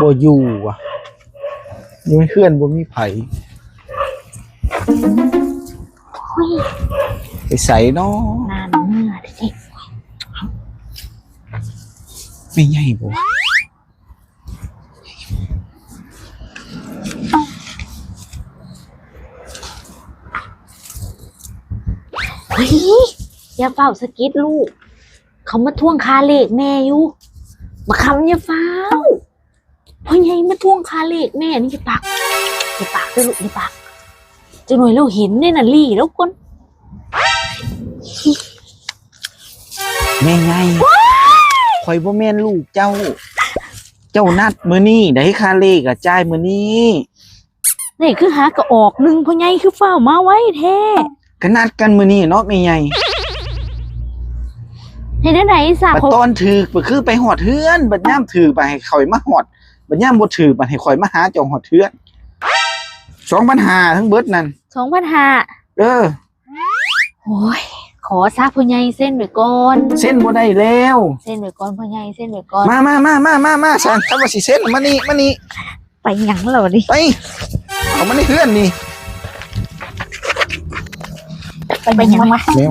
บ่อยู่ว่ะยังไม่เคลื่อนบ่มีไผไปใส่เนาะนานเมื่อดิ ไม่ใหญ่บ่ เฮ้ยอย่าเฝ้าสกิดลูกเขามาทวงคาเลขแม่อยู่มาคำอย่าเฝ้าพ่อใหญ่มาทวงคาเลขแม่นี่อย่าปากด้วยลูกอย่าปากจะหน่วยเราเห็นเนี่ยน่ะลี่แล้วคน แม่ใหญ่ข่อยบ่แม่นลูกเจ้านัดมื้อนี้ได้ค่าเลขจ่ายมื้อนี้ นี่คือหากระออกหนึ่งพ่อใหญ่คือเฝ้ามาไว้แท้ก็นัดกันมื้อนี้เนาะแม่ใหญ่ เห็นได้ไหนสา บัดตอนถือก็คือไปหอดเฮือนบัดยามถือไปให้ข่อยมาหอดบัดยามบ่ถือบัดให้ข่อยมาหาเจ้าหอดเฮือน2,500ทั้งเบิดนั่น 2,500โอ้ยขอซะพ่อใหญ่เส้นไว้ก่อน เส้นบ่ได้แล้ว เส้นไว้ก่อนพ่อใหญ่เส้นไว้ก่อนมาสั่นถ้าว่าสิเส้นมานี่ ไปหยังแล้วดิไปเอามาในเฮือนนี่ ไปหยังวะ แมว